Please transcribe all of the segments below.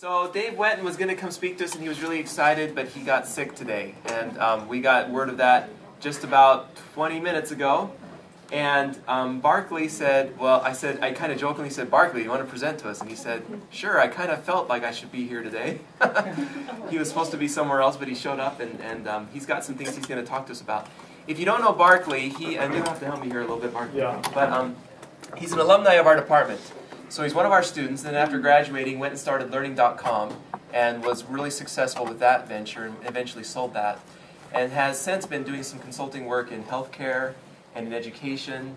So Dave went and was going to come speak to us, and he was really excited, but he got sick today. And we got word of that just about 20 minutes ago. And Barclay said, well, I kind of jokingly said, Barclay, you want to present to us? And he said, sure, I kind of felt like I should be here today. He was supposed to be somewhere else, but he showed up, and he's got some things he's going to talk to us about. If you don't know Barclay, and you'll have to help me here a little bit, Barclay. Yeah. But he's an alumni of our department. So he's one of our students, and after graduating, went and started learning.com and was really successful with that venture and eventually sold that. And has since been doing some consulting work in healthcare and in education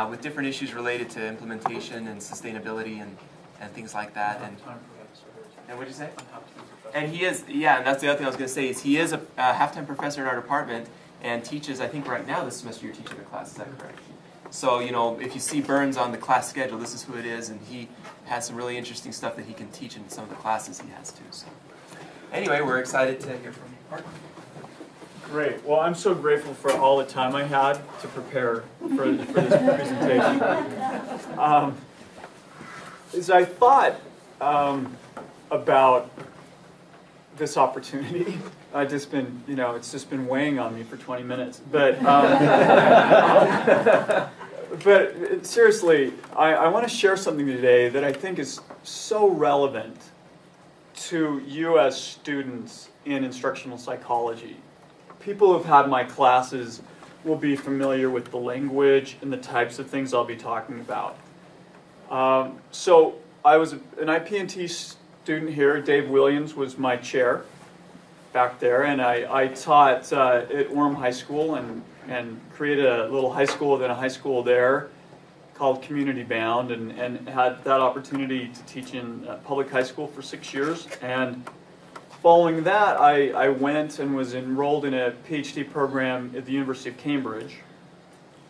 with different issues related to implementation and sustainability and things like that. And what did you say? And he is, yeah, and that's the other thing I was going to say, is he is a half-time professor in our department and teaches, I think right now this semester you're teaching a class, is that correct? So, you know, if you see Burns on the class schedule, this is who it is, and he has some really interesting stuff that he can teach in some of the classes he has too. So, anyway, we're excited to hear from you. Great. Well, I'm so grateful for all the time I had to prepare for this presentation. As I thought about this opportunity, it's just been weighing on me for 20 minutes. But but seriously, I want to share something today that I think is so relevant to you as students in instructional psychology. People who've had my classes will be familiar with the language and the types of things I'll be talking about. So I was an IP&T student here. Dave Williams was my chair back there, and I taught at Orem High School and created a little high school within a high school there called Community Bound, and had that opportunity to teach in public high school for 6 years. And following that, I went and was enrolled in a PhD program at the University of Cambridge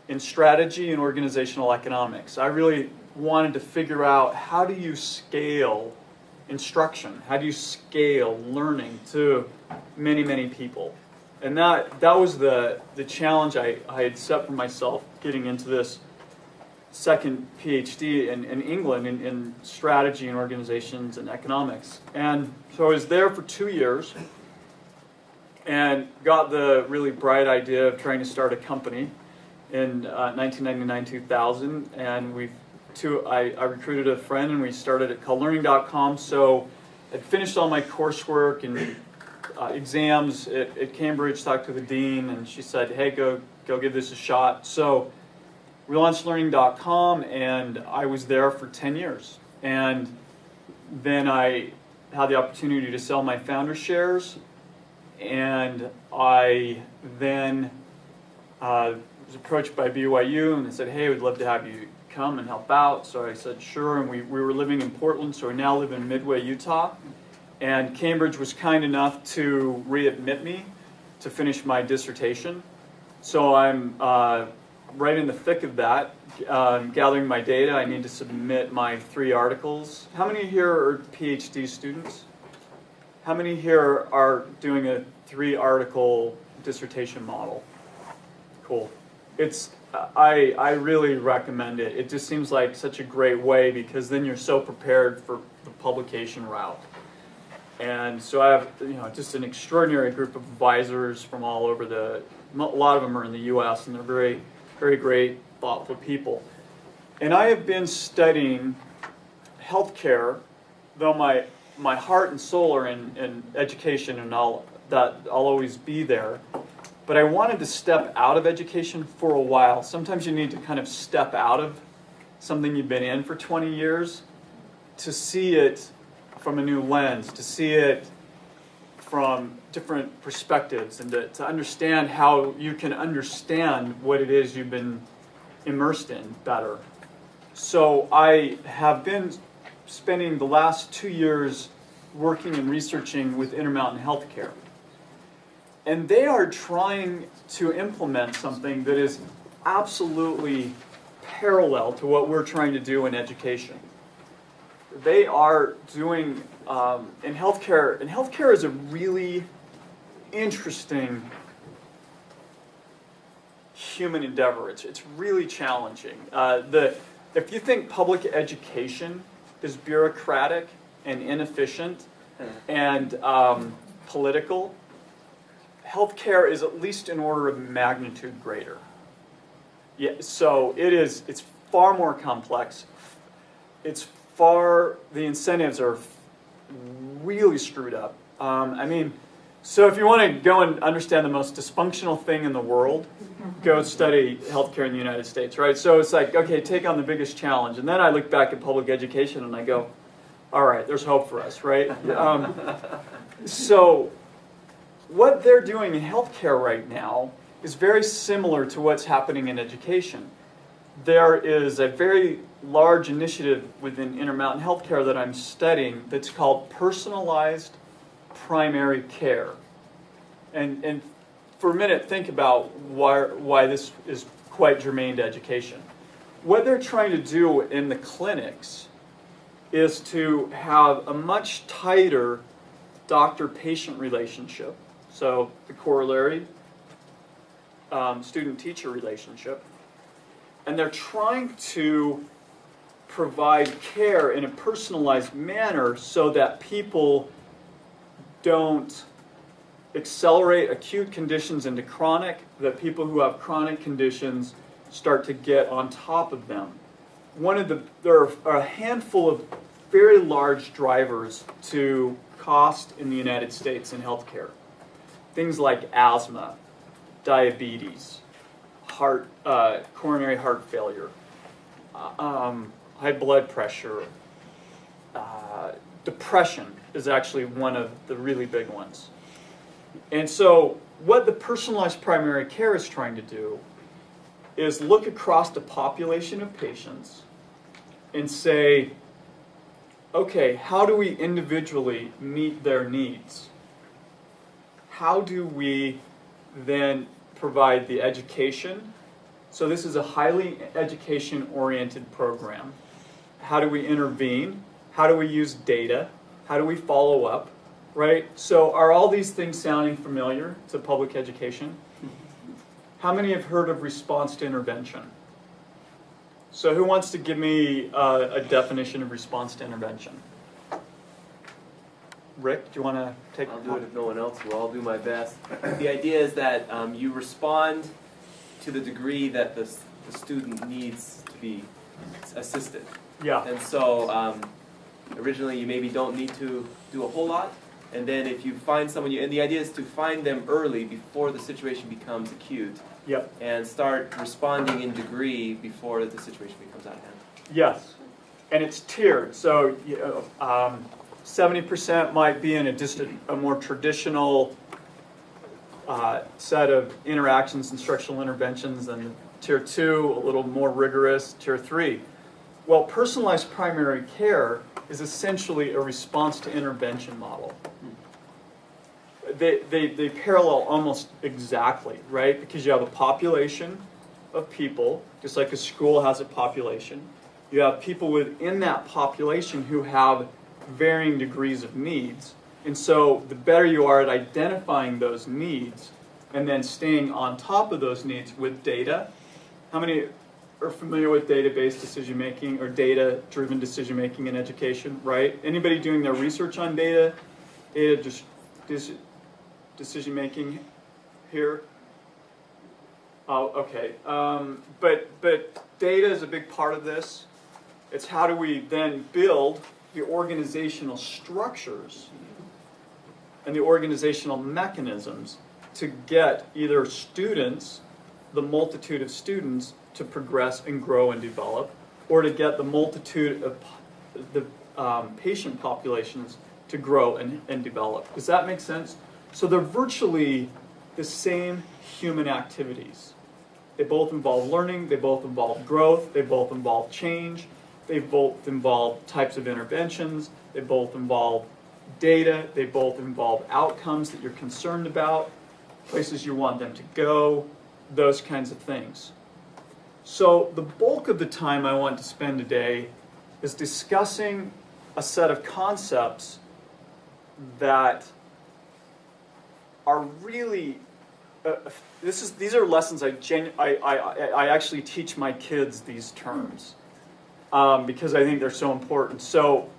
in strategy and organizational economics. I really wanted to figure out, how do you scale instruction? How do you scale learning to many, many people? And that was the challenge I had set for myself getting into this second PhD in England in strategy and organizations and economics. And so I was there for 2 years and got the really bright idea of trying to start a company in 1999-2000. And I recruited a friend, and we started it called learning.com. So I'd finished all my coursework and exams at Cambridge, talked to the dean, and she said, hey, go give this a shot. So we launched learning.com, and I was there for 10 years. And then I had the opportunity to sell my founder shares, and I then was approached by BYU, and they said, hey, we'd love to have you come and help out. So I said, sure, and we were living in Portland, so we now live in Midway, Utah. And Cambridge was kind enough to readmit me to finish my dissertation. So I'm right in the thick of that, gathering my data. I need to submit my 3 articles. How many here are PhD students? How many here are doing a 3-article dissertation model? Cool. I really recommend it. It just seems like such a great way, because then you're so prepared for the publication route. And so I have just an extraordinary group of advisors from all over a lot of them are in the U.S., and they're very, very great, thoughtful people. And I have been studying healthcare, though my heart and soul are in education, and I'll always be there. But I wanted to step out of education for a while. Sometimes you need to kind of step out of something you've been in for 20 years to see it from a new lens, to see it from different perspectives, and to understand how you can understand what it is you've been immersed in better. So I have been spending the last 2 years working and researching with Intermountain Healthcare. And they are trying to implement something that is absolutely parallel to what we're trying to do in education. They are doing in healthcare, and healthcare is a really interesting human endeavor. It's really challenging. If you think public education is bureaucratic, and inefficient and political. Healthcare is at least an order of magnitude greater. Yeah, so it's far more complex. The incentives are really screwed up. So if you want to go and understand the most dysfunctional thing in the world, go study healthcare in the United States, right? So it's like, okay, take on the biggest challenge. And then I look back at public education and I go, all right, there's hope for us, right? So what they're doing in healthcare right now is very similar to what's happening in education. There is a very large initiative within Intermountain Healthcare that I'm studying that's called personalized primary care. And for a minute, think about why this is quite germane to education. What they're trying to do in the clinics is to have a much tighter doctor-patient relationship. So the corollary, student-teacher relationship. And they're trying to provide care in a personalized manner so that people don't accelerate acute conditions into chronic, that people who have chronic conditions start to get on top of them. There are a handful of very large drivers to cost in the United States in healthcare. Things like asthma, diabetes, coronary heart failure, high blood pressure, depression is actually one of the really big ones. And so what the personalized primary care is trying to do is look across the population of patients and say, okay, how do we individually meet their needs? How do we then provide the education? So this is a highly education-oriented program. How do we intervene? How do we use data? How do we follow up? Right? So are all these things sounding familiar to public education? How many have heard of response to intervention? So who wants to give me a definition of response to intervention? Rick, do you want to take I'll do it if no one else will. I'll do my best. The idea is that you respond to the degree that the student needs to be assisted. Yeah. And so originally you maybe don't need to do a whole lot. And then if you find someone, and the idea is to find them early before the situation becomes acute. Yep. And start responding in degree before the situation becomes out of hand. Yes. And it's tiered. So 70% might be in a more traditional set of interactions, instructional interventions, and tier 2, a little more rigorous, tier 3. Well, personalized primary care is essentially a response to intervention model. They parallel almost exactly, right? Because you have a population of people, just like a school has a population. You have people within that population who have varying degrees of needs. And so the better you are at identifying those needs and then staying on top of those needs with data. How many are familiar with database decision making or data-driven decision making in education, right? Anybody doing their research on data just decision making here? Oh, okay. But data is a big part of this. It's how do we then build the organizational structures and the organizational mechanisms to get either students, the multitude of students, to progress and grow and develop, or to get the multitude of the patient populations to grow and develop. Does that make sense? So they're virtually the same human activities. They both involve learning, they both involve growth, they both involve change, they both involve types of interventions, they both involve data, they both involve outcomes that you're concerned about, places you want them to go, those kinds of things. So the bulk of the time I want to spend today is discussing a set of concepts that are really, these are lessons I actually teach my kids these terms because I think they're so important. So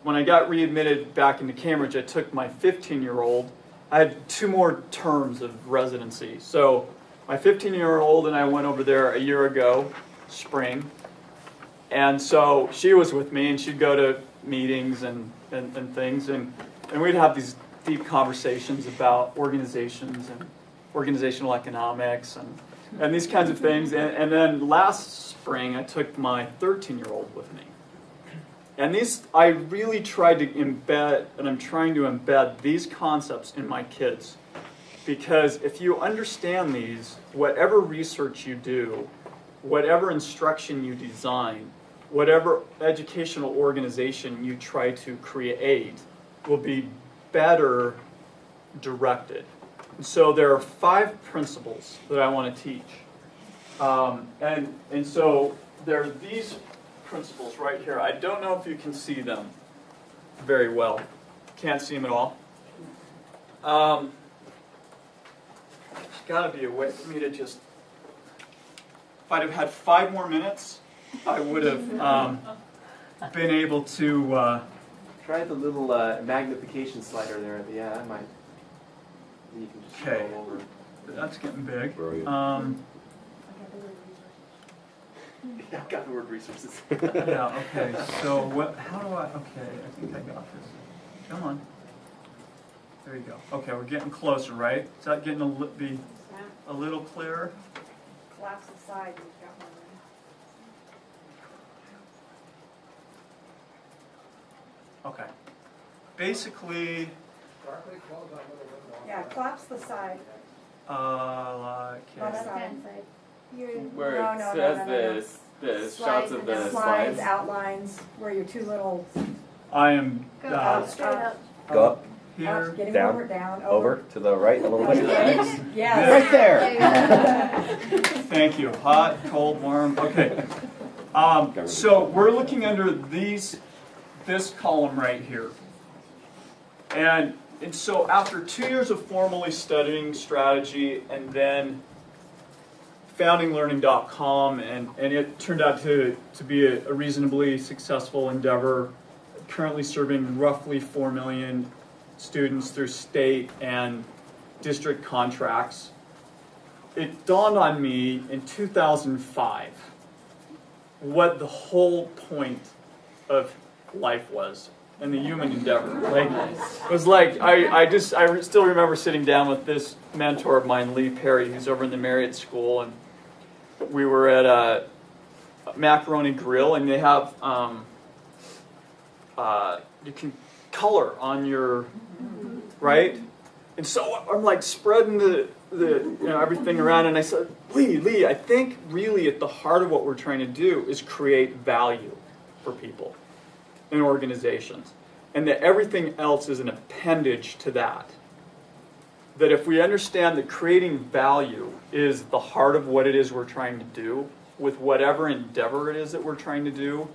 when I got readmitted back into Cambridge, I took my 15-year-old. I had 2 more terms of residency. So my 15-year-old and I went over there a year ago, spring. And so she was with me, and she'd go to meetings and things, and we'd have these deep conversations about organizations and organizational economics and these kinds of things. And then last spring, I took my 13-year-old with me. And I really tried to embed, and I'm trying to embed these concepts in my kids. Because if you understand these, whatever research you do, whatever instruction you design, whatever educational organization you try to create will be better directed. And so there are 5 principles that I want to teach. And so there are these principles right here. I don't know if you can see them very well. Can't see them at all. There's got to be a way for me to just... If I'd have had 5 more minutes, I would have been able to... Try the little magnification slider there. Yeah, that might... You can just scroll over. That's getting big. Yeah, I've got the word resources. Yeah, okay. So how do I... Okay, I think I got this. Come on. There you go. Okay, we're getting closer, right? Is that getting a little clearer? Collapse the side, you've got one Okay. Basically... Yeah, collapse the side. Like... Side. Where No, it no, says no, no, no. the shots of the Slides, slides. outlines, where your 2 little... I am straight up. Go up, here. Getting down, down, over, to the right, a little bit. Yes. Right there. Thank you. Hot, cold, warm. Okay. So we're looking under this column right here. And so after 2 years of formally studying strategy and then founding learning.com, and it turned out to be a reasonably successful endeavor, currently serving roughly 4 million students through state and district contracts. It dawned on me in 2005 what the whole point of life was and the human endeavor. Like, it was like I still remember sitting down with this mentor of mine, Lee Perry, who's over in the Marriott School, and we were at a Macaroni Grill, and they have you can color on your right, and so I'm like spreading the everything around, and I said, Lee, I think really at the heart of what we're trying to do is create value for people in organizations, and that everything else is an appendage to that. That if we understand that creating value is the heart of what it is we're trying to do, with whatever endeavor it is that we're trying to do,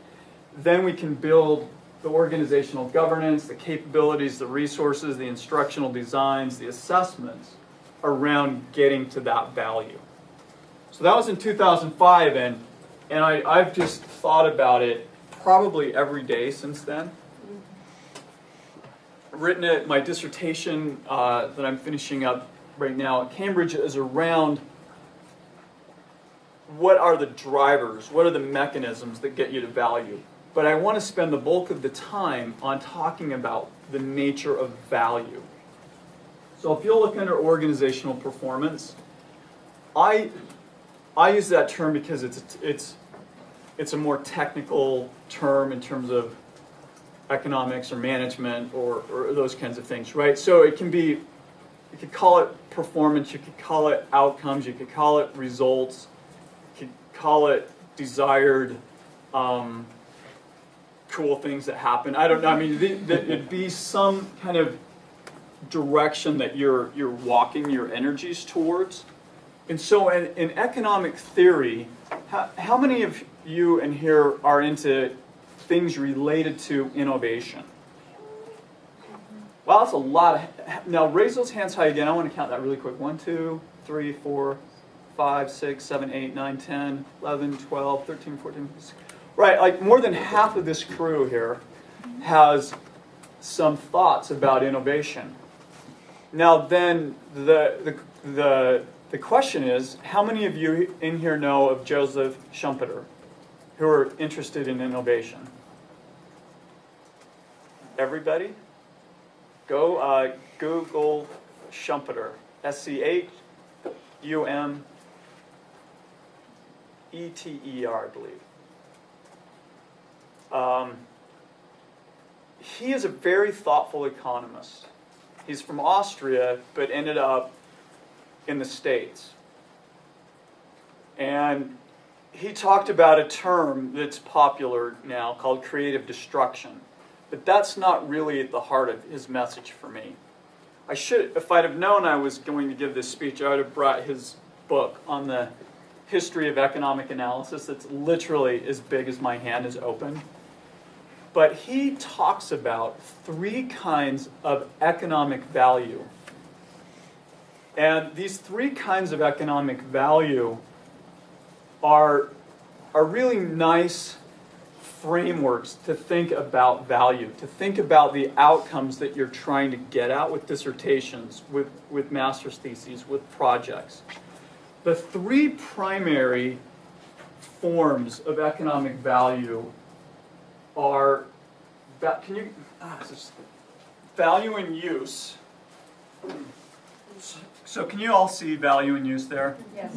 then we can build the organizational governance, the capabilities, the resources, the instructional designs, the assessments around getting to that value. So that was in 2005, and I've just thought about it probably every day since then. I've written it, my dissertation that I'm finishing up right now at Cambridge is around what are the drivers, what are the mechanisms that get you to value. But I want to spend the bulk of the time on talking about the nature of value. So if you'll look under organizational performance, I use that term because it's a more technical term in terms of economics or management or those kinds of things, right? So it can be, you could call it performance, you could call it outcomes, you could call it results, you could call it desired cool things that happen. I don't know. I mean, it'd be some kind of direction that you're walking your energies towards. And so in economic theory, how many of you in here are into things related to innovation? Well, that's a lot of... Now, raise those hands high again. I want to count that really quick. 1, 2, 3, 4, 5, 6, 7, 8, 9, 10, 11, 12, 13, 14, 15. Right, like more than half of this crew here has some thoughts about innovation. Now then, the question is, how many of you in here know of Joseph Schumpeter, who are interested in innovation? Everybody? Go Google Schumpeter, Schumpeter, I believe. He is a very thoughtful economist. He's from Austria, but ended up in the States. And he talked about a term that's popular now called creative destruction. But that's not really at the heart of his message for me. I should, if I'd have known I was going to give this speech, I would have brought his book on the history of economic analysis. It's literally as big as my hand is open. But he talks about 3 kinds of economic value. And these 3 kinds of economic value are really nice frameworks to think about value, to think about the outcomes that you're trying to get at with dissertations, with master's theses, with projects. The 3 primary forms of economic value are, value and use. So can you all see value and use there? Yes.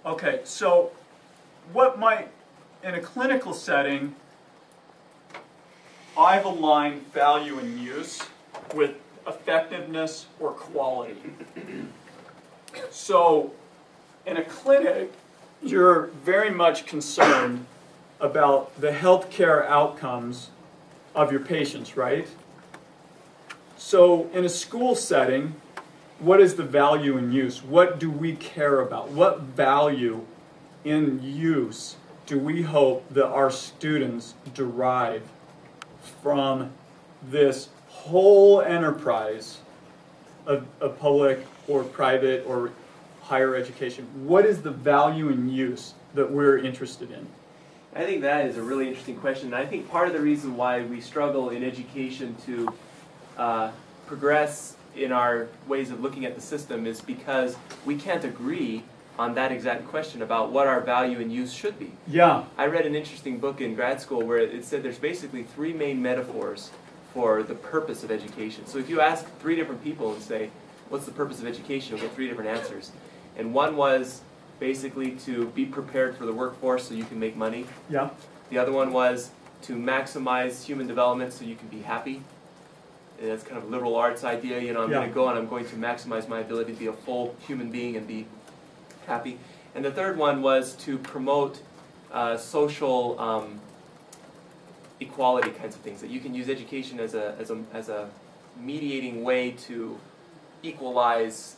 Okay, so what might, in a clinical setting, I've aligned value and use with effectiveness or quality. So in a clinic, you're very much concerned about the healthcare outcomes of your patients, right? So in a school setting, what is the value in use? What do we care about? What value in use do we hope that our students derive from this whole enterprise of public or private or higher education? What is the value in use that we're interested in? I think that is a really interesting question. And I think part of the reason why we struggle in education to progress in our ways of looking at the system is because we can't agree on that exact question about what our value and use should be. Yeah. I read an interesting book in grad school where it said there's basically 3 main metaphors for the purpose of education. So if you ask 3 different people and say, what's the purpose of education, you'll get 3 different answers. And one was basically to be prepared for the workforce so you can make money. Yeah. The other one was to maximize human development so you can be happy. And that's kind of a liberal arts idea, you know, I'm going to go and I'm going to maximize my ability to be a full human being and be happy. And the third one was to promote social equality kinds of things, that you can use education as a mediating way to equalize,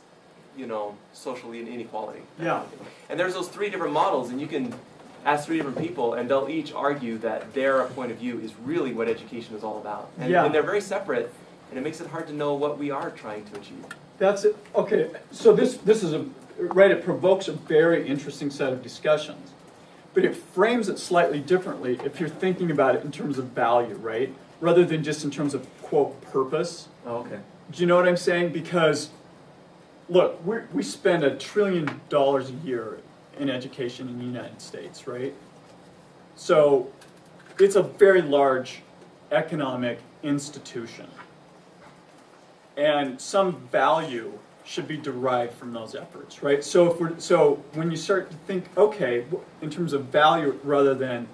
you know, social inequality. Yeah. And there's those 3 different models, and you can ask 3 different people, and they'll each argue that their point of view is really what education is all about. And, Yeah. and they're very separate, and it makes it hard to know what we are trying to achieve. That's it. Okay, so this is right, it provokes a very interesting set of discussions. But it frames it slightly differently if you're thinking about it in terms of value, right? Rather than just in terms of, quote, purpose. Oh, okay. Do you know what I'm saying? Because, look, we spend $1 trillion a year in education in the United States, right? So it's a very large economic institution. And some value should be derived from those efforts, right? So when you start to think, okay, in terms of value rather than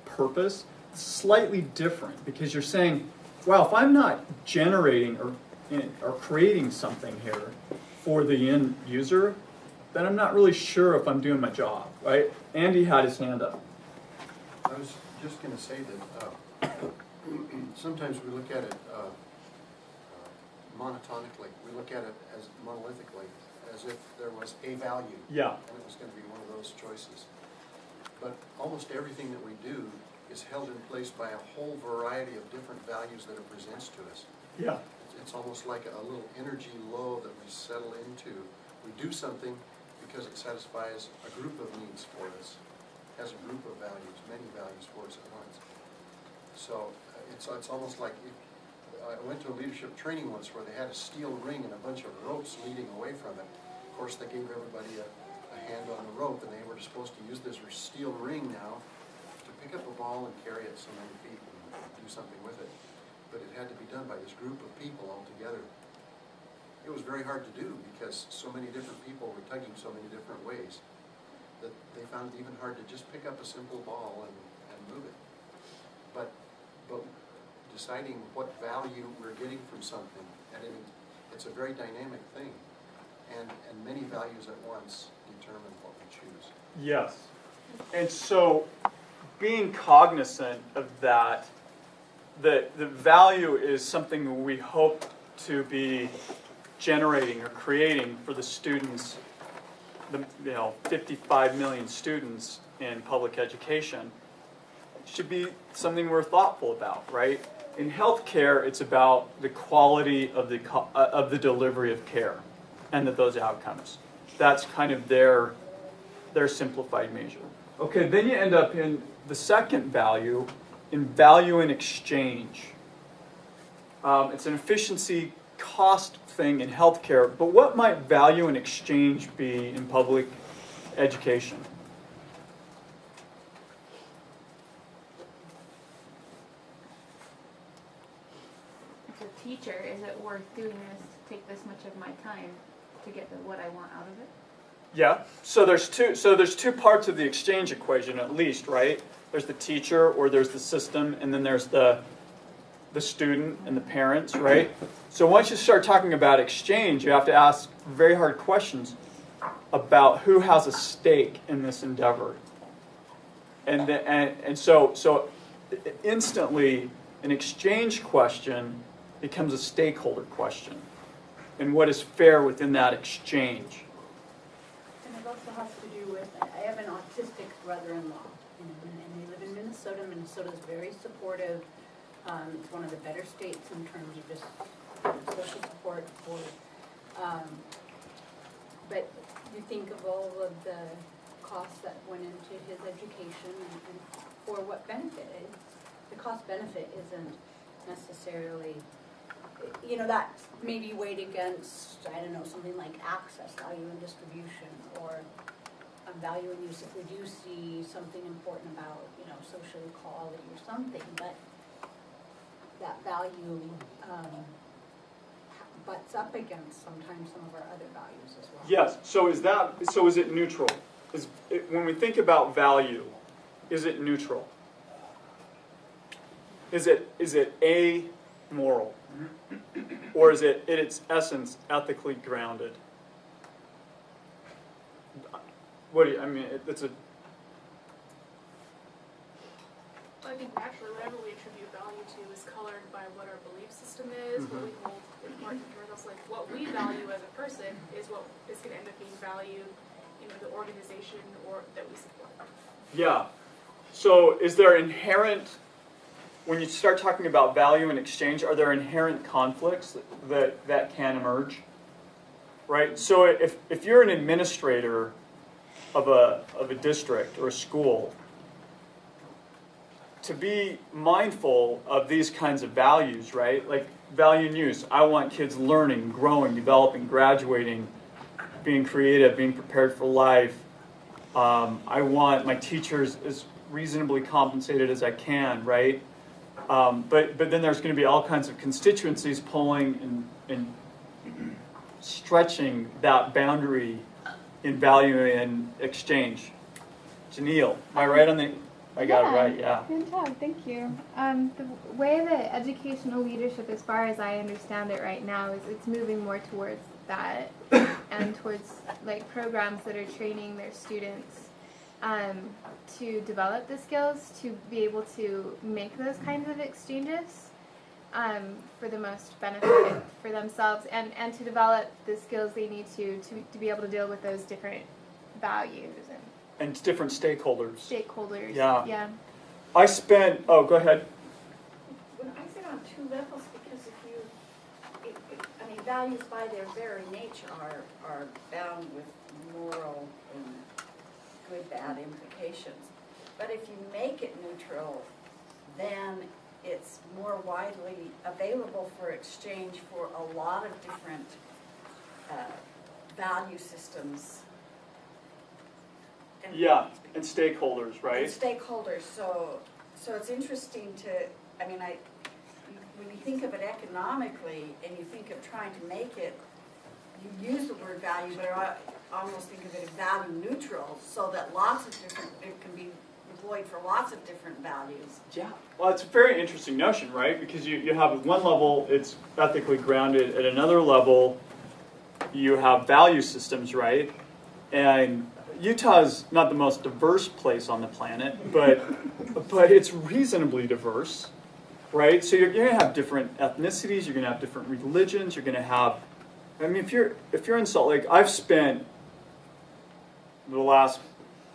purpose, it's slightly different because you're saying, wow, if I'm not generating or creating something here for the end user, then I'm not really sure if I'm doing my job, right? Andy had his hand up. I was just going to say that sometimes we look at it monotonically. We look at it as monolithically, as if there was a value. Yeah. And it was going to be one of those choices. But almost everything that we do is held in place by a whole variety of different values that it presents to us. Yeah. It's almost like a little energy low that we settle into. We do something because it satisfies a group of needs for us, has a group of values, many values for us at once. So it's almost like, I went to a leadership training once where they had a steel ring and a bunch of ropes leading away from it. Of course, they gave everybody a hand on the rope, and they were supposed to use this steel ring now to pick up a ball and carry it so many feet and do something with it. But it had to be done by this group of people all together. It was very hard to do because so many different people were tugging so many different ways that they found it even hard to just pick up a simple ball and move it. But deciding what value we're getting from something, and it's a very dynamic thing, and many values at once determine what we choose. Yes. And so being cognizant of that, the value is something we hope to be generating or creating for the students, the 55 million students in public education, should be something we're thoughtful about, right? In healthcare, it's about the quality of the delivery of care and those outcomes. That's kind of their simplified measure. Okay, then you end up in the second value, in value in exchange. It's an efficiency cost thing in healthcare, but what might value in exchange be in public education? As a teacher, is it worth doing this to take this much of my time to get what I want out of it? Yeah. So there's two parts of the exchange equation at least, right? There's the teacher or there's the system, and then there's the student and the parents, right? So once you start talking about exchange, you have to ask very hard questions about who has a stake in this endeavor. And so instantly an exchange question becomes a stakeholder question. And what is fair within that exchange? And it also has to do with, I have an autistic brother-in-law, and we live in Minnesota. Minnesota is very supportive. It's one of the better states in terms of just social support for, but you think of all of the costs that went into his education and for what benefit. The cost benefit isn't necessarily, that's maybe weighed against, I don't know, something like access, value and distribution, or value and use if we do see something important about, social equality or something, but that value butts up against sometimes some of our other values as well. Yes. So is it neutral? When we think about value, is it neutral? Is it amoral? Or is it, in its essence, ethically grounded? It's a... I think naturally, whatever we attribute value to is colored by what our belief system is, what we hold important to ourselves. Like, what we value as a person is what is going to end up being valued in the organization or that we support. Yeah. So is there inherent, when you start talking about value and exchange, are there inherent conflicts that can emerge? Right? So if you're an administrator of a district or a school, to be mindful of these kinds of values, right? Like value and use. I want kids learning, growing, developing, graduating, being creative, being prepared for life. I want my teachers as reasonably compensated as I can, right? But then there's going to be all kinds of constituencies pulling and stretching that boundary in value and exchange. Janelle, am I right on the... I got it right, yeah. Good job, thank you. The way that educational leadership, as far as I understand it right now, is it's moving more towards that and towards programs that are training their students to develop the skills to be able to make those kinds of exchanges for the most benefit for themselves and to develop the skills they need to be able to deal with those different values and different stakeholders. Yeah. I spent, go ahead. When I say on two levels, because values by their very nature are bound with moral and good, bad implications. But if you make it neutral, then it's more widely available for exchange for a lot of different value systems. Yeah, and stakeholders, right? And stakeholders. So it's interesting to, I mean, when you think of it economically and you think of trying to make it, you use the word value, but I almost think of it as value neutral, so that it can be employed for lots of different values. Yeah. Well, it's a very interesting notion, right? Because you have at one level, it's ethically grounded. At another level, you have value systems, right? And Utah's not the most diverse place on the planet, but it's reasonably diverse, right? So you're going to have different ethnicities, you're going to have different religions, you're going to have, I mean, if you're in Salt Lake, I've spent the last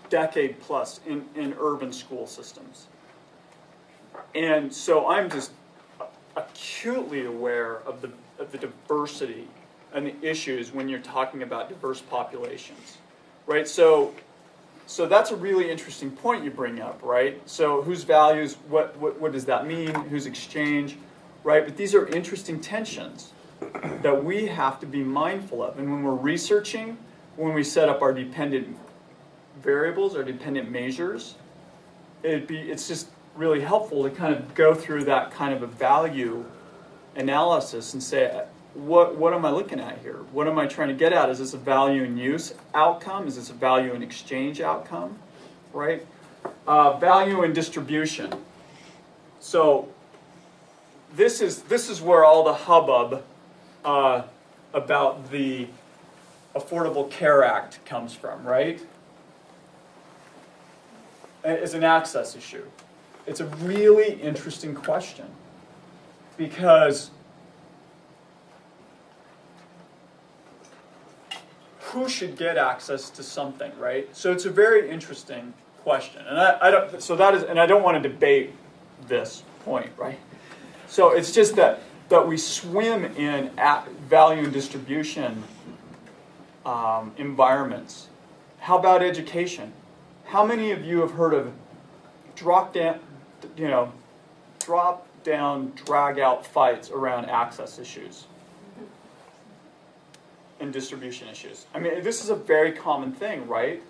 decade plus in urban school systems. And so I'm just acutely aware of the diversity and the issues when you're talking about diverse populations. Right, so that's a really interesting point you bring up, right? So whose values, what does that mean? Whose exchange, right? But these are interesting tensions that we have to be mindful of. And when we're researching, when we set up our dependent variables, our dependent measures, it's just really helpful to kind of go through that kind of a value analysis and say, what am I looking at here? What am I trying to get at? Is this a value and use outcome? Is this a value and exchange outcome? Right? Value and distribution. So this is where all the hubbub about the Affordable Care Act comes from, right? It's an access issue. It's a really interesting question because who should get access to something, right? So it's a very interesting question, and I don't want to debate this point, right? So it's just that we swim in value and distribution environments. How about education? How many of you have heard of drop down, drag out fights around access issues and distribution issues? I mean, this is a very common thing, right?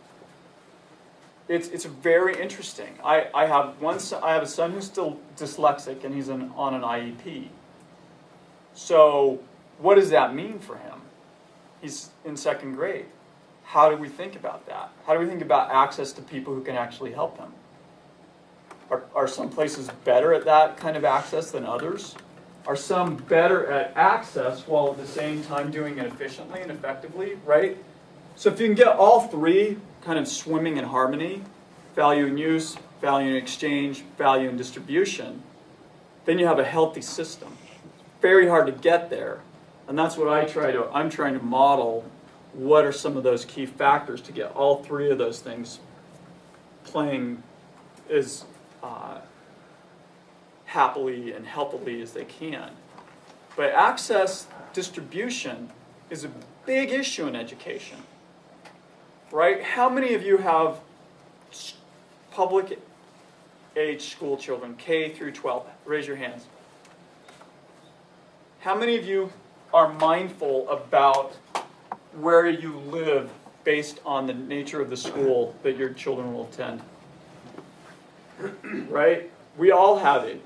It's very interesting. I have a son who's still dyslexic, and he's on an IEP. So what does that mean for him? He's in second grade. How do we think about that? How do we think about access to people who can actually help him? Are some places better at that kind of access than others? Are some better at access while at the same time doing it efficiently and effectively, right? So if you can get all three kind of swimming in harmony, value and use, value and exchange, value and distribution, then you have a healthy system. Very hard to get there, and that's what I'm trying to model. What are some of those key factors to get all three of those things playing as happily and healthily as they can? But access distribution is a big issue in education, right? How many of you have public age school children, K through 12? Raise your hands. How many of you are mindful about where you live based on the nature of the school that your children will attend? Right? We all have it.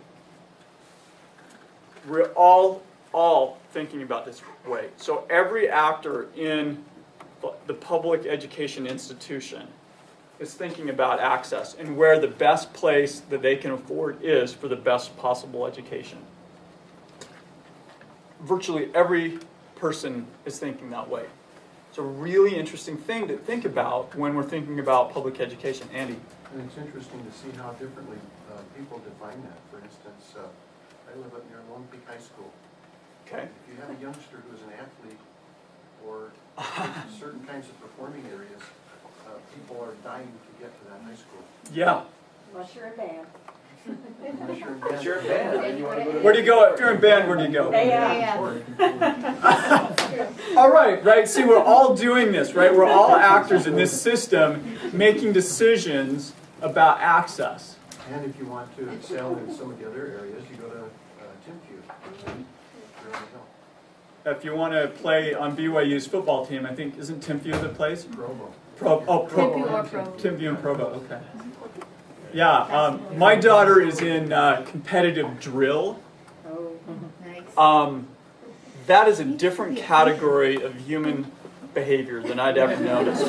We're all thinking about this way. So every actor in the public education institution is thinking about access and where the best place that they can afford is for the best possible education. Virtually every person is thinking that way. It's a really interesting thing to think about when we're thinking about public education. Andy? And it's interesting to see how differently people define that. For instance, I live up near Lone Peak High School. Okay. If you have a youngster who is an athlete or certain kinds of performing areas, people are dying to get to that high school. Yeah. Unless you're a band. Unless you're in band, then you want to go to. Where do you go? If you're in band, where do you go? All right. See, we're all doing this, right? We're all actors in this system making decisions about access. And if you want to excel in some of the other areas, you go to TIMFU. If you want to play on BYU's football team, I think, isn't TIMFU the place? Provo. Provo. TIMFU or Provo. TIMFU and Provo, okay. Yeah, my daughter is in competitive drill. Nice. That is a different category of human behavior than I'd ever noticed.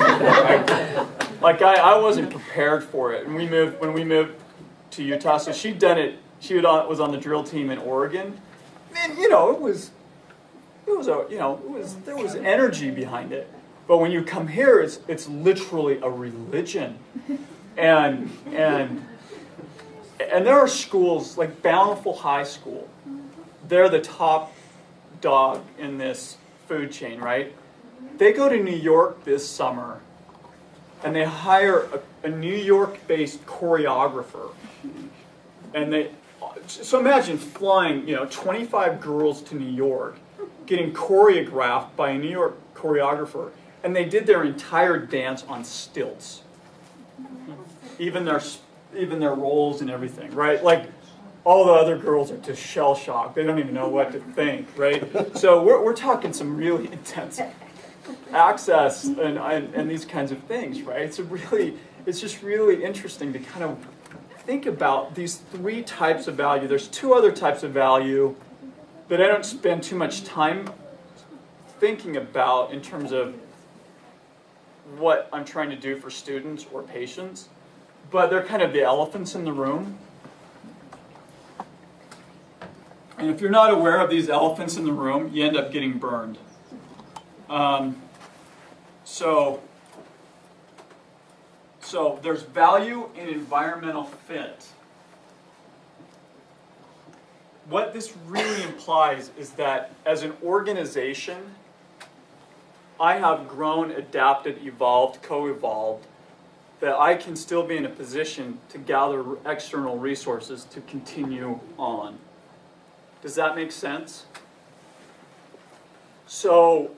Like I wasn't prepared for it. And when we moved to Utah, so she'd done it. She was on the drill team in Oregon. Man, there was energy behind it. But when you come here, it's literally a religion. And there are schools like Bountiful High School. They're the top dog in this food chain, right? They go to New York this summer, and they hire a New York-based choreographer. And so imagine flying, 25 girls to New York, getting choreographed by a New York choreographer, and they did their entire dance on stilts. Even their roles and everything, right? Like all the other girls are just shell-shocked. They don't even know what to think, right? So we're talking some really intense access and these kinds of things, right? It's just really interesting to kind of think about these three types of value. There's two other types of value that I don't spend too much time thinking about in terms of what I'm trying to do for students or patients, but they're kind of the elephants in the room. And if you're not aware of these elephants in the room, you end up getting burned. So there's value in environmental fit. What this really implies is that as an organization, I have grown, adapted, evolved, co-evolved, that I can still be in a position to gather external resources to continue on. Does that make sense? So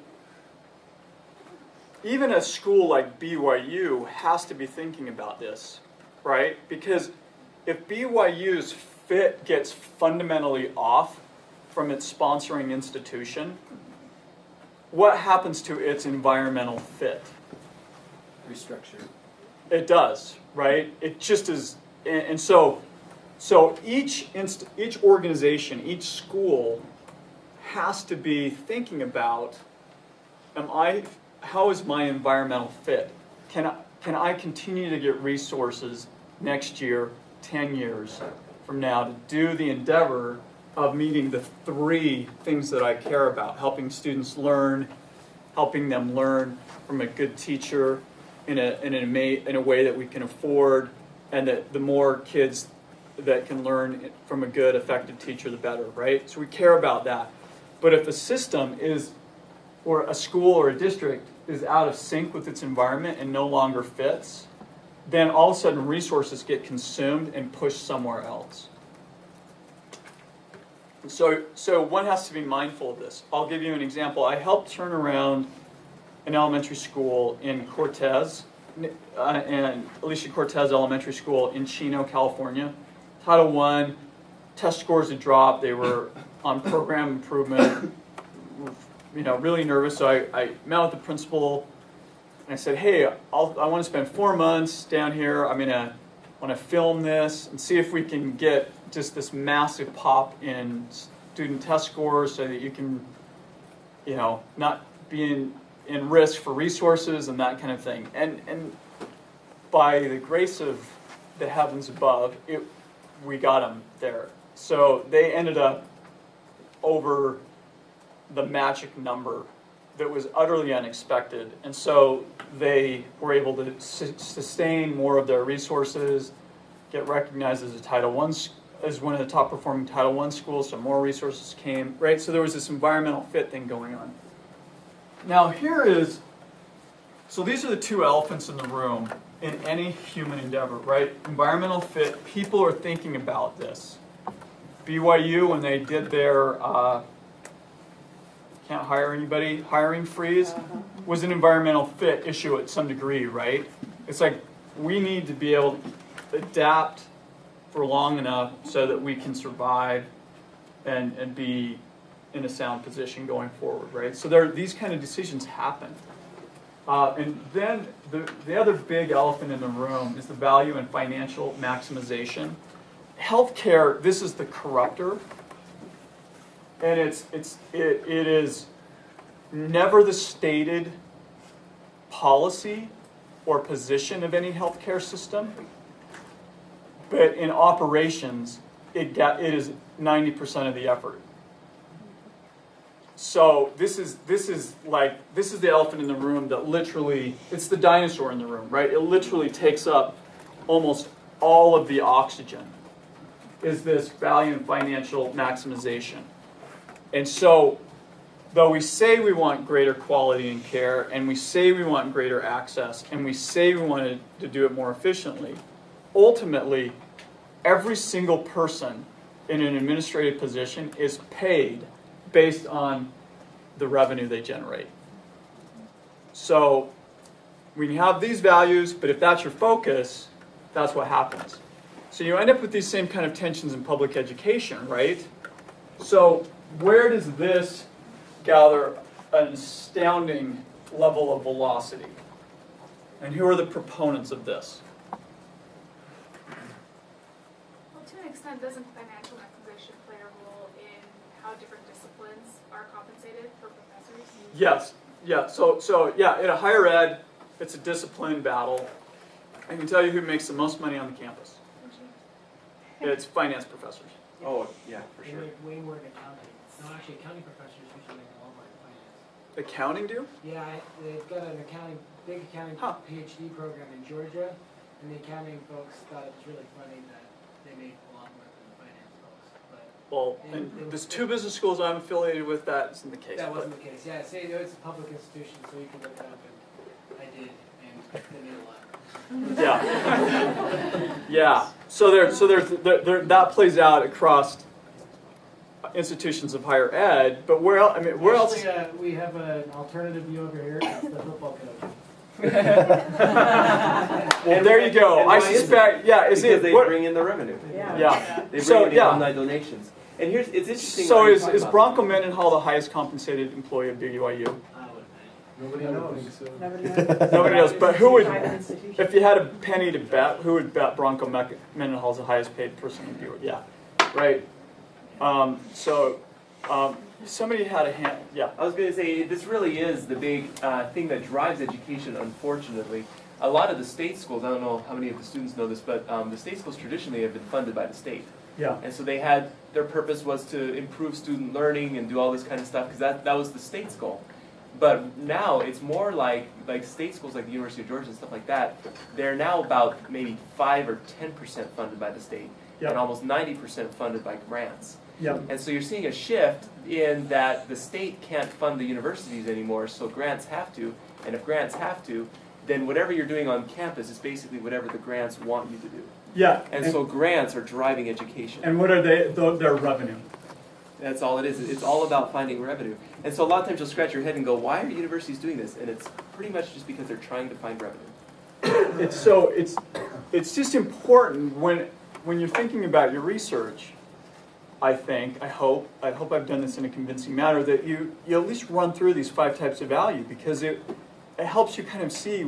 even a school like BYU has to be thinking about this, right? Because if BYU's fit gets fundamentally off from its sponsoring institution, what happens to its environmental fit? Restructure. It does, right? It just is, and so each organization, each school has to be thinking about, how is my environmental fit? Can I continue to get resources next year, 10 years from now, to do the endeavor of meeting the three things that I care about: helping students learn, helping them learn from a good teacher in a way that we can afford, and that the more kids that can learn from a good, effective teacher, the better, right? So we care about that. But if a system is, or a school or a district is out of sync with its environment and no longer fits, then all of a sudden resources get consumed and pushed somewhere else. So one has to be mindful of this. I'll give you an example. I helped turn around an elementary school in Cortez, and Alicia Cortez Elementary School in Chino, California. Title I, test scores had dropped. They were on program improvement. Really nervous. So I met with the principal, and I said, "Hey, I want to spend 4 months down here. I'm gonna want to film this and see if we can get just this massive pop in student test scores, so that you can, not be in risk for resources and that kind of thing." And by the grace of the heavens above, we got them there. So they ended up over the magic number that was utterly unexpected. And so they were able to sustain more of their resources, get recognized as as one of the top performing Title I schools, so more resources came, right? So there was this environmental fit thing going on. Now so these are the two elephants in the room. in any human endeavor, right? Environmental fit, people are thinking about this. BYU, when they did their can't hire anybody, hiring freeze, was an environmental fit issue at some degree, right? It's like we need to be able to adapt for long enough so that we can survive and be in a sound position going forward, right? So these kind of decisions happen. And then the other big elephant in the room is the value and financial maximization. Healthcare, this is the corruptor, and it is never the stated policy or position of any healthcare system, but in operations, it is 90% of the effort. So this is the elephant in the room that literally, it's the dinosaur in the room, right? It literally takes up almost all of the oxygen, is this value and financial maximization. And so, though we say we want greater quality in care, and we say we want greater access, and we say we want to do it more efficiently, ultimately, every single person in an administrative position is paid based on the revenue they generate. So we can have these values, but if that's your focus, that's what happens. So you end up with these same kind of tensions in public education, right? So where does this gather an astounding level of velocity? And who are the proponents of this? Well, to an extent, doesn't financial maximization play a role in how different disciplines are compensated for professors? Yes. Yeah. So yeah, in a higher ed, it's a discipline battle. I can tell you who makes the most money on the campus. It's finance professors. Oh, yeah, for They sure. make way more than accounting. No, actually, accounting professors usually make a lot more than finance. Accounting do? Yeah, they've got an big accounting PhD program in Georgia, and the accounting folks thought it was really funny that they made a lot more than the finance folks. But Well, and there's two business schools I'm affiliated with, that isn't the case. that wasn't the case. Yeah, say it's a public institution, so you can look it up, and I did, and they made a lot. Yeah. Yeah. So there's that plays out across institutions of higher ed, but where else? I mean, where else? Actually, we have an alternative view over here. It's the football coach. Well, there you go. I suspect. Yeah, is because it? they What, bring in the revenue. yeah. They bring So in the yeah. alumni donations. And it's interesting. So what you're is talking about. Bronco Mendenhall the highest compensated employee of BYU? Nobody knows. Nobody knows. But who would, if you had a penny to bet, who would bet Bronco Mendenhall's the highest paid person in BYU? Yeah, right. Somebody had a hand. Yeah. I was going to say, this really is the big thing that drives education, unfortunately. A lot of the state schools, I don't know how many of the students know this, but the state schools traditionally have been funded by the state. Yeah. And so their purpose was to improve student learning and do all this kind of stuff, because that was the state's goal. But now it's more like state schools like the University of Georgia and stuff like that, they're now about maybe 5 or 10% funded by the state, Yep. and almost 90% funded by grants. Yep. And so you're seeing a shift in that the state can't fund the universities anymore, so grants have to. And if grants have to, then whatever you're doing on campus is basically whatever the grants want you to do. Yeah. And so grants are driving education. And what are their revenue? That's all it is. It's all about finding revenue. And so a lot of times you'll scratch your head and go, why are universities doing this? And it's pretty much just because they're trying to find revenue. It's just important when you're thinking about your research, I hope I've done this in a convincing manner, that you at least run through these 5 types of value, because it helps you kind of see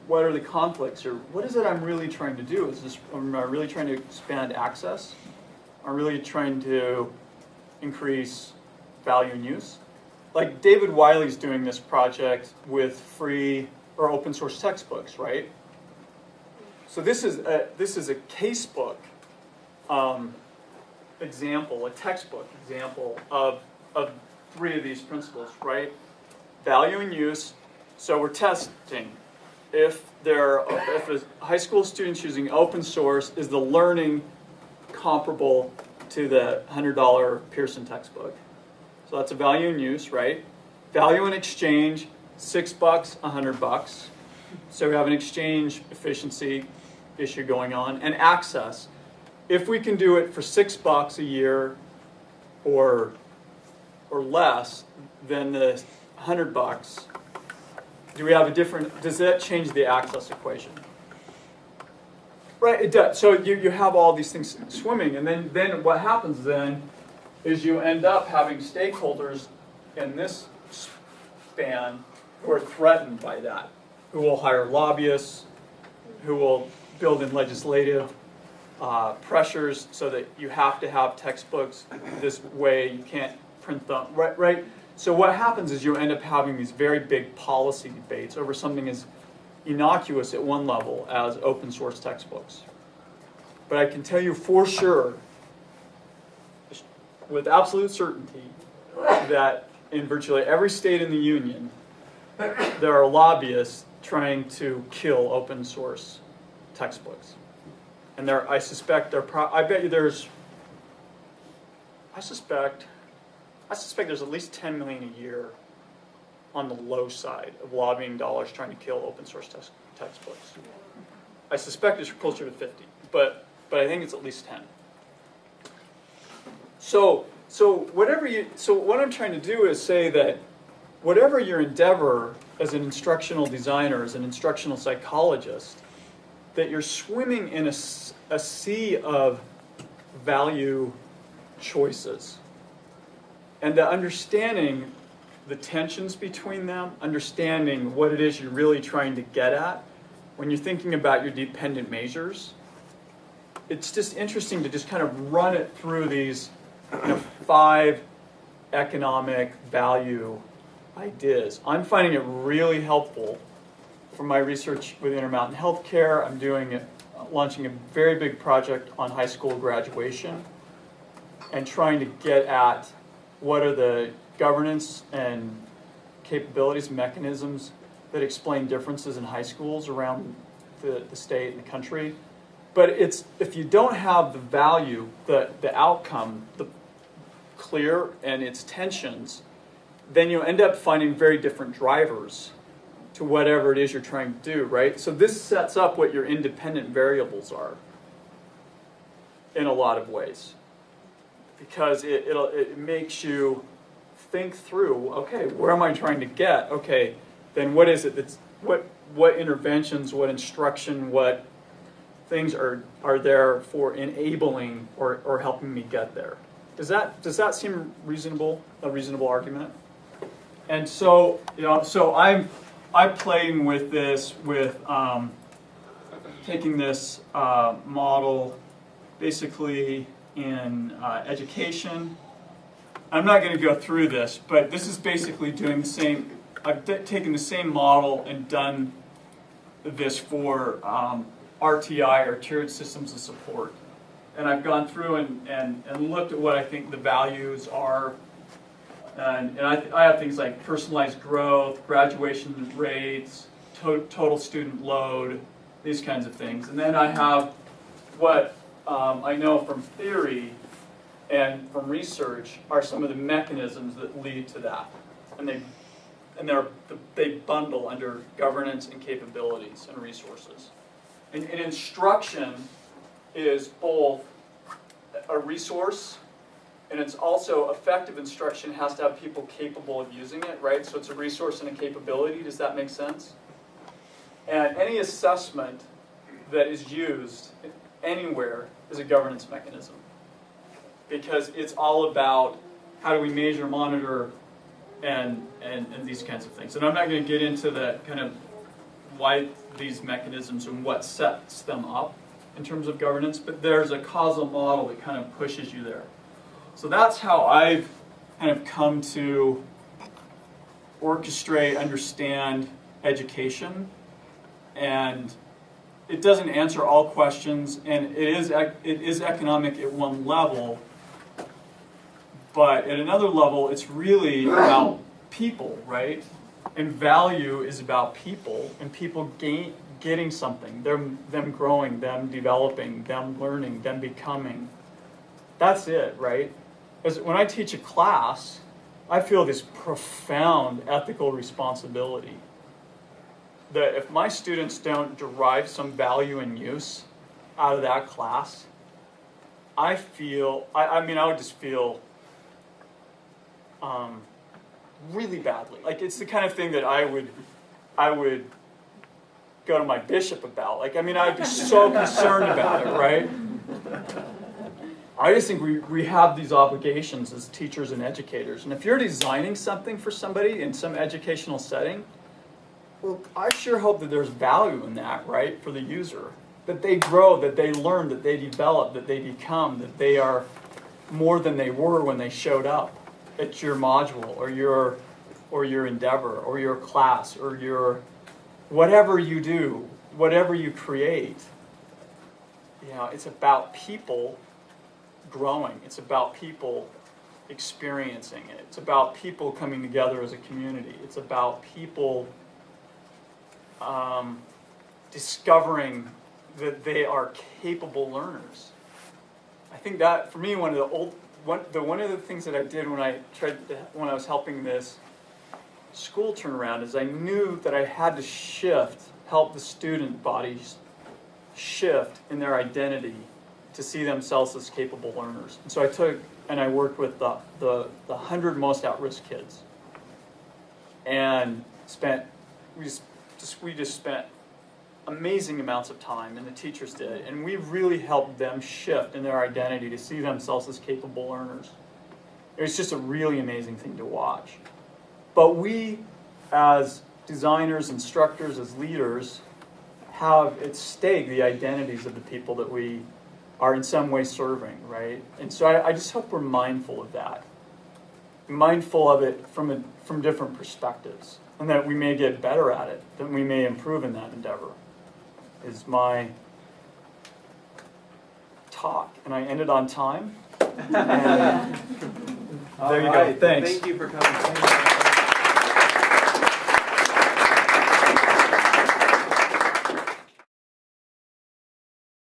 what are the conflicts, or what is it I'm really trying to do? Am I really trying to expand access? Am I really trying to increase value and use? Like David Wiley's doing this project with free or open source textbooks, right? So this is a casebook example, a textbook example of 3 of these principles, right? Value and use. So we're testing if a high school student's using open source, is the learning comparable to the $100 Pearson textbook? So that's a value and use, right? Value and exchange, $6, $100. So we have an exchange efficiency issue going on, and access. If we can do it for $6 a year or less than the $100, do we have a different, does that change the access equation? Right, it does. So you have all these things swimming, and then what happens then is you end up having stakeholders in this span who are threatened by that, who will hire lobbyists, who will build in legislative pressures so that you have to have textbooks this way, you can't print them, right? So what happens is you end up having these very big policy debates over something as innocuous at one level as open source textbooks. But I can tell you for sure, with absolute certainty, that in virtually every state in the union, there are lobbyists trying to kill open source textbooks. And I suspect I bet you there's, I suspect there's at least 10 million a year on the low side of lobbying dollars trying to kill open source textbooks. I suspect it's closer to 50, but I think it's at least 10. So what I'm trying to do is say that whatever your endeavor as an instructional designer, as an instructional psychologist, that you're swimming in a sea of value choices. And the understanding the tensions between them, understanding what it is you're really trying to get at, when you're thinking about your dependent measures, it's just interesting to just kind of run it through these 5 economic value ideas. I'm finding it really helpful for my research with Intermountain Healthcare. I'm launching a very big project on high school graduation and trying to get at what are the governance and capabilities, mechanisms that explain differences in high schools around the state and the country. But if you don't have the value, the outcome, the clear and its tensions, then you end up finding very different drivers to whatever it is you're trying to do, right? So this sets up what your independent variables are in a lot of ways, because it makes you think through, okay, where am I trying to get? Okay, then what is it that's, what interventions, what instruction, what things are there for enabling or helping me get there? Does that seem reasonable, a reasonable argument? And so, so I'm playing with this, with taking this model basically in education. I'm not going to go through this, but this is basically doing the same. I've taken the same model and done this for RTI, or tiered systems of support. And I've gone through and looked at what I think the values are. And I have things like personalized growth, graduation rates, total student load, these kinds of things. And then I have what I know from theory and from research are some of the mechanisms that lead to that. And they bundle under governance and capabilities and resources. And instruction is both a resource, and it's also effective instruction has to have people capable of using it, right? So it's a resource and a capability. Does that make sense? And any assessment that is used anywhere is a governance mechanism, because it's all about how do we measure, monitor, and these kinds of things. And I'm not going to get into the kind of why these mechanisms and what sets them up in terms of governance, but there's a causal model that kind of pushes you there. So that's how I've kind of come to orchestrate, understand education. And it doesn't answer all questions, and it is economic at one level, but at another level, it's really about people, right? And value is about people, and people getting something, them growing, them developing, them learning, them becoming. That's it, right? As when I teach a class, I feel this profound ethical responsibility that if my students don't derive some value and use out of that class, I would just feel really badly. Like, it's the kind of thing that I would go to my bishop about. Like, I'd be so concerned about it, right? I just think we have these obligations as teachers and educators. And if you're designing something for somebody in some educational setting, well, I sure hope that there's value in that, right, for the user. That they grow, that they learn, that they develop, that they become, that they are more than they were when they showed up at your module or your endeavor or your class or your whatever you do, whatever you create. It's about people growing. It's about people experiencing it. It's about people coming together as a community. It's about people discovering that they are capable learners. I think that, for me, one of the things that I did when I was helping this school turn around is I knew that I had to help the student bodies shift in their identity to see themselves as capable learners. And so I took and I worked with the 100 most at-risk kids, and we just spent amazing amounts of time, and the teachers did, and we really helped them shift in their identity to see themselves as capable learners. It was just a really amazing thing to watch. But we, as designers, instructors, as leaders, have at stake the identities of the people that we are in some way serving, right? And so I just hope we're mindful of that, mindful of it from different perspectives, and that we may get better at it, that we may improve in that endeavor, is my talk. And I ended on time. And there you go. Thanks. Thank you for coming.